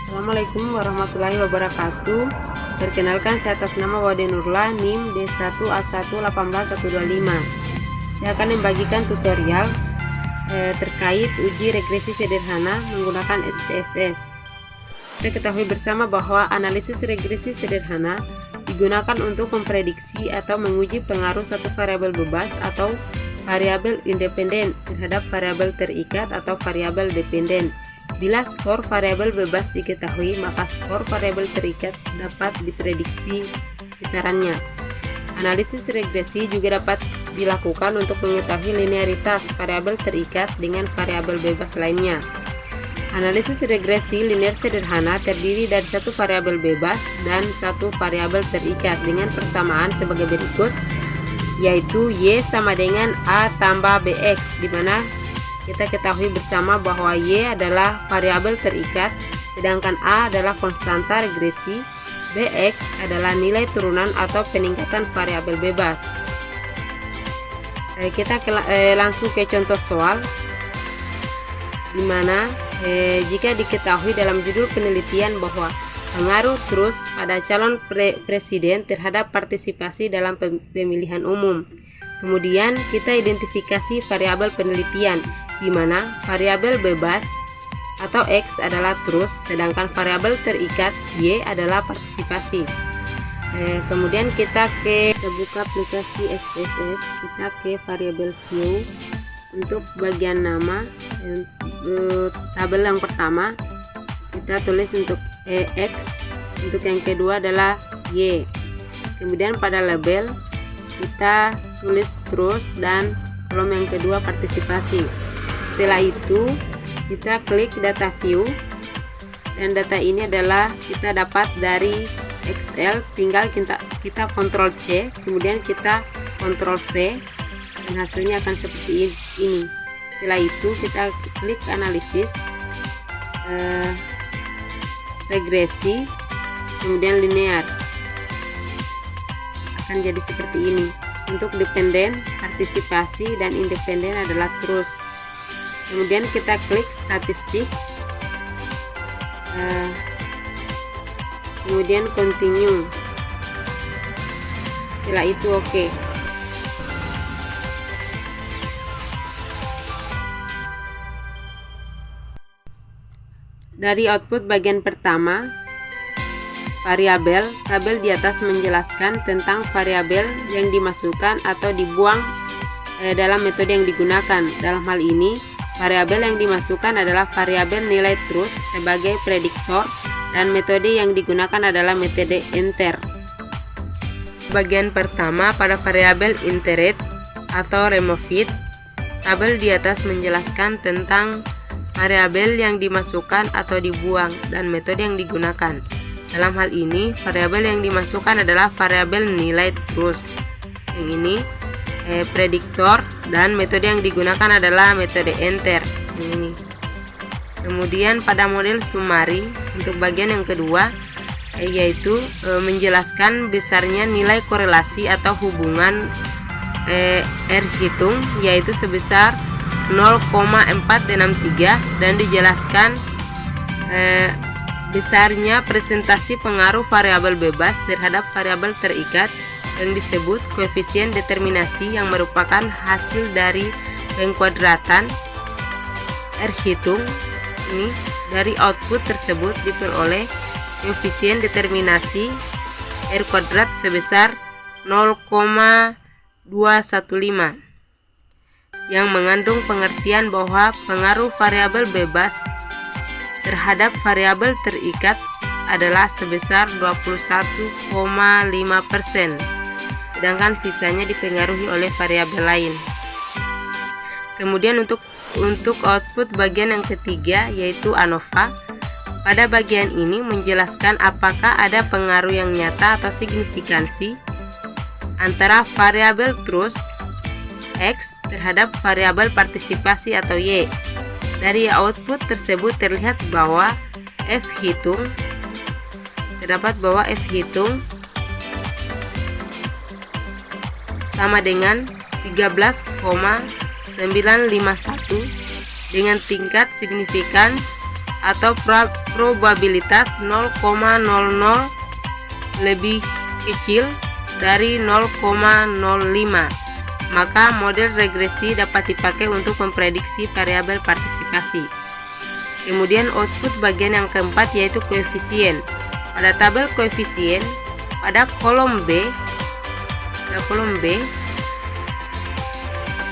Assalamualaikum warahmatullahi wabarakatuh. Perkenalkan, saya atas nama Wade Nurla, NIM D1A1181125. Saya akan membagikan tutorial terkait uji regresi sederhana menggunakan SPSS. Kita ketahui bersama bahwa analisis regresi sederhana digunakan untuk memprediksi atau menguji pengaruh satu variabel bebas atau variabel independen terhadap variabel terikat atau variabel dependen. Bila skor variabel bebas diketahui, maka skor variabel terikat dapat diprediksi kisarannya. Analisis regresi juga dapat dilakukan untuk mengetahui linearitas variabel terikat dengan variabel bebas lainnya. Analisis regresi linear sederhana terdiri dari satu variabel bebas dan satu variabel terikat dengan persamaan sebagai berikut, yaitu Y sama dengan A tambah BX, di mana kita ketahui bersama bahwa Y adalah variabel terikat, sedangkan A adalah konstanta regresi, BX adalah nilai turunan atau peningkatan variabel bebas. Kita langsung ke contoh soal, di mana jika diketahui dalam judul penelitian bahwa pengaruh terus pada calon presiden terhadap partisipasi dalam pemilihan umum. Kemudian kita identifikasi variabel penelitian, di mana variabel bebas atau X adalah terus, sedangkan variabel terikat Y adalah partisipasi. Kemudian kita buka aplikasi SPSS, kita ke variabel view. Untuk bagian nama, tabel yang pertama kita tulis untuk X, untuk yang kedua adalah Y. Kemudian pada label kita tulis terus dan kolom yang kedua partisipasi. Setelah itu kita klik data view, dan data ini adalah kita dapat dari Excel, tinggal kita Ctrl C, kemudian kita Ctrl V, dan hasilnya akan seperti ini. Setelah itu kita klik analisis regresi, kemudian linear, akan jadi seperti ini. Untuk dependen, partisipasi, dan independen adalah terus. Kemudian kita klik statistik, kemudian continue. Setelah itu oke. Dari output bagian pertama, variabel, tabel di atas menjelaskan tentang variabel yang dimasukkan atau dibuang dalam metode yang digunakan. Dalam hal ini, variabel yang dimasukkan adalah variabel nilai truth sebagai prediktor, dan metode yang digunakan adalah metode enter. Bagian pertama, pada variabel interit atau removed, tabel di atas menjelaskan tentang variabel yang dimasukkan atau dibuang dan metode yang digunakan. Dalam hal ini, variabel yang dimasukkan adalah variabel nilai truth. Yang ini prediktor, dan metode yang digunakan adalah metode enter. Ini. Kemudian pada model summary, untuk bagian yang kedua, yaitu menjelaskan besarnya nilai korelasi atau hubungan R hitung, yaitu sebesar 0,463, dan dijelaskan besarnya presentasi pengaruh variabel bebas terhadap variabel terikat yang disebut koefisien determinasi, yang merupakan hasil dari pengkuadratan R hitung. Ini dari output tersebut diperoleh koefisien determinasi R kuadrat sebesar 0,215, yang mengandung pengertian bahwa pengaruh variabel bebas terhadap variabel terikat adalah sebesar 21,5%, sedangkan sisanya dipengaruhi oleh variabel lain. Kemudian untuk output bagian yang ketiga, yaitu ANOVA, pada bagian ini menjelaskan apakah ada pengaruh yang nyata atau signifikansi antara variabel truth X terhadap variabel partisipasi atau Y. Dari output tersebut terlihat bahwa terdapat bahwa F hitung sama dengan 13,951 dengan tingkat signifikan atau probabilitas 0,00 lebih kecil dari 0,05, maka model regresi dapat dipakai untuk memprediksi variabel partisipasi. Kemudian output bagian yang keempat yaitu koefisien. Pada tabel koefisien, pada kolom B,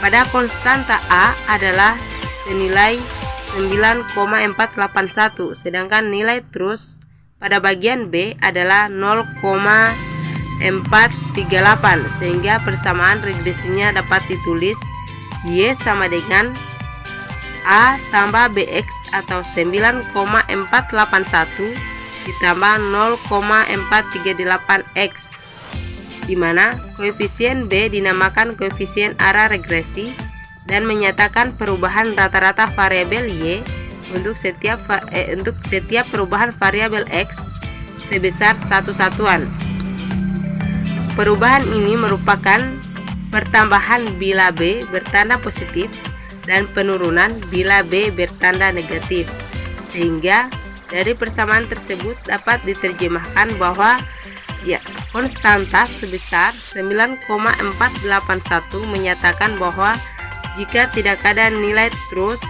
pada konstanta A adalah senilai 9,481, sedangkan nilai terus pada bagian B adalah 0,438, sehingga persamaan regresinya dapat ditulis Y sama dengan A tambah BX atau 9,481 ditambah 0,438X, di mana koefisien B dinamakan koefisien arah regresi dan menyatakan perubahan rata-rata variabel Y untuk setiap perubahan variabel X sebesar satu satuan. Perubahan ini merupakan pertambahan bila B bertanda positif dan penurunan bila B bertanda negatif, sehingga dari persamaan tersebut dapat diterjemahkan bahwa konstanta sebesar 9,481 menyatakan bahwa jika tidak ada nilai terus,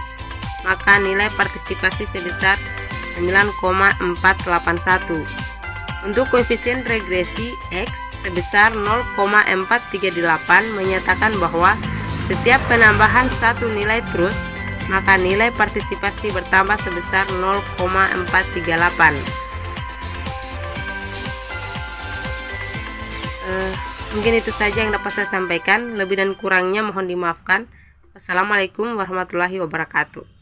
maka nilai partisipasi sebesar 9,481. Untuk koefisien regresi X sebesar 0,438 menyatakan bahwa setiap penambahan satu nilai terus, maka nilai partisipasi bertambah sebesar 0,438. Mungkin itu saja yang dapat saya sampaikan. Lebih dan kurangnya mohon dimaafkan. Wassalamualaikum warahmatullahi wabarakatuh.